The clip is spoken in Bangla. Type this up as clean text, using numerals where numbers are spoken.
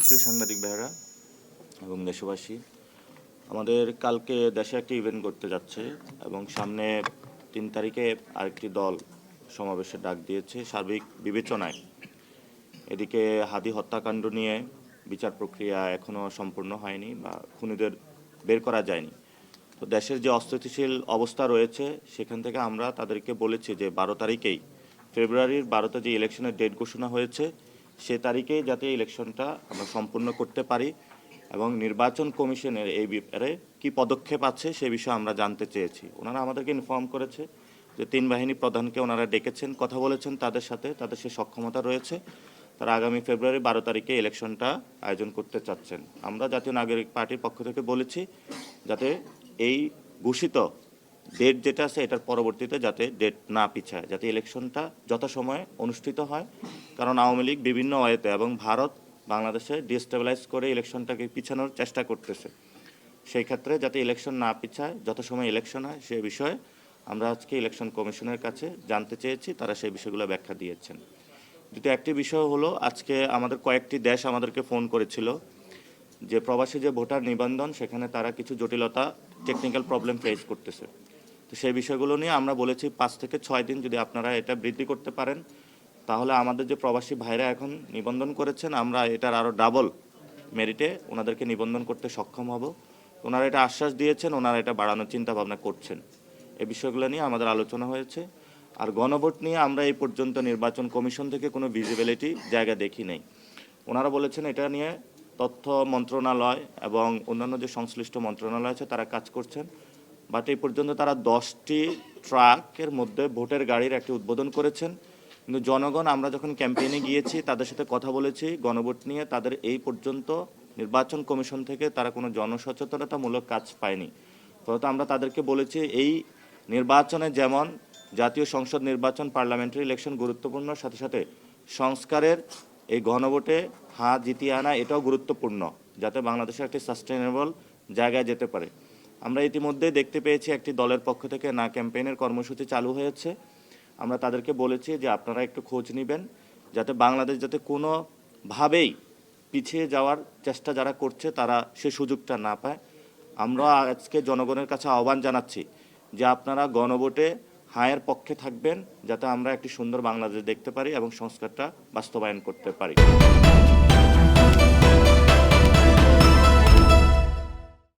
প্রিয় সাংবাদিক ভাইয়েরা এবং দেশবাসী। আমাদের কালকে দেশে একটি ইভেন্ট করতে যাচ্ছে এবং সামনে ৩ তারিখে আরেকটি দল সমাবেশের ডাক দিয়েছে। সার্বিক বিবেচনায় এদিকে হাদি হত্যাকাণ্ড নিয়ে বিচার প্রক্রিয়া এখনও সম্পূর্ণ হয়নি বা খুনিদের বের করা যায়নি। তো দেশের যে অস্থিতিশীল অবস্থা রয়েছে সেখান থেকে আমরা তাদেরকে বলেছি যে ১২ তারিখেই ফেব্রুয়ারির ১২তে যে ইলেকশনের ডেট ঘোষণা হয়েছে সে তারিখেই যাতে ইলেকশনটা আমরা সম্পূর্ণ করতে পারি এবং নির্বাচন কমিশনের এই ব্যাপারে কী পদক্ষেপ আছে সে বিষয়ে আমরা জানতে চেয়েছি। ওনারা আমাদেরকে ইনফর্ম করেছে যে ৩ বাহিনী প্রধানকে ওনারা ডেকেছেন, কথা বলেছেন তাদের সাথে, তাদের সে সক্ষমতা রয়েছে। তারা আগামী ফেব্রুয়ারি ১২ তারিখে ইলেকশনটা আয়োজন করতে চাচ্ছেন। আমরা জাতীয় নাগরিক পার্টির পক্ষ থেকে বলেছি যাতে এই ঘোষিত ডেট যেটা আছে এটার পরবর্তীতে যাতে ডেট না পিছায়, যাতে ইলেকশনটা যথাসময়ে অনুষ্ঠিত হয়। কারণ আওয়ামী লীগ বিভিন্ন ওয়েতে এবং ভারত বাংলাদেশে ডিস্টেবিলাইজ করে ইলেকশনটাকে পিছানোর চেষ্টা করতেছে। সেই ক্ষেত্রে যাতে ইলেকশন না পিছায়, যথাসময়ে ইলেকশন হয়, সে বিষয়ে আমরা আজকে ইলেকশন কমিশনের কাছে জানতে চেয়েছি। তারা সেই বিষয়গুলো ব্যাখ্যা দিয়েছেন। দ্বিতীয় একটি বিষয় হলো, আজকে আমাদের কয়েকটি দেশ আমাদেরকে ফোন করেছিল যে প্রবাসী যে ভোটার নিবন্ধন সেখানে তারা কিছু জটিলতা, টেকনিক্যাল প্রবলেম ফেস করতেছে। তো সেই বিষয়গুলো নিয়ে আমরা বলেছি ৫ থেকে ৬ দিন যদি আপনারা এটা বৃদ্ধি করতে পারেন তাহলে আমাদের যে প্রবাসী ভাইরা এখন নিবন্ধন করেছেন আমরা এটার আরও ডাবল মেরিটে ওনাদেরকে নিবন্ধন করতে সক্ষম হব। ওনারা এটা আশ্বাস দিয়েছেন, ওনারা এটা বাড়ানোর চিন্তা ভাবনা করছেন। এই বিষয়গুলো নিয়ে আমাদের আলোচনা হয়েছে। আর গণভোট নিয়ে আমরা এই পর্যন্ত নির্বাচন কমিশন থেকে কোনো ভিজিবিলিটি জায়গা দেখি নাই। ওনারা বলেছেন এটা নিয়ে তথ্য মন্ত্রণালয় এবং অন্যান্য যে সংশ্লিষ্ট মন্ত্রণালয় আছে তারা কাজ করছেন। বাট এই পর্যন্ত তারা 10টি ট্রাকের মধ্যে ভোটের গাড়ির একটি উদ্বোধন করেছেন। কিন্তু জনগণ, আমরা যখন ক্যাম্পেইনে গিয়েছি তাদের সাথে কথা বলেছি গণভোট নিয়ে, তাদের এই পর্যন্ত নির্বাচন কমিশন থেকে তারা কোনো জনসচেতনতামূলক কাজ পায়নি। ফলত আমরা তাদেরকে বলেছি এই নির্বাচনে যেমন জাতীয় সংসদ নির্বাচন, পার্লামেন্টারি ইলেকশন গুরুত্বপূর্ণ, সাথে সাথে সংস্কারের এই গণভোটে জিতিয়ে আনা এটাও গুরুত্বপূর্ণ, যাতে বাংলাদেশের একটি সাস্টেনেবল জায়গায় যেতে পারে। আমরা ইতিমধ্যেই দেখতে পেয়েছি একটি দলের পক্ষ থেকে না ক্যাম্পেইনের কর্মসূচি চালু হয়েছে। আমরা তাদেরকে বলেছি যে আপনারা একটু খোঁজ নেবেন যাতে বাংলাদেশ যাতে কোনোভাবেই পিছিয়ে যাওয়ার চেষ্টা যারা করছে তারা সে সুযোগটা না পায়। আমরা আজকে জনগণের কাছে আহ্বান জানাচ্ছি যে আপনারা গণভোটে হায়ের পক্ষে থাকবেন যাতে আমরা একটি সুন্দর বাংলাদেশ দেখতে পারি এবং সংস্কারটা বাস্তবায়ন করতে পারি।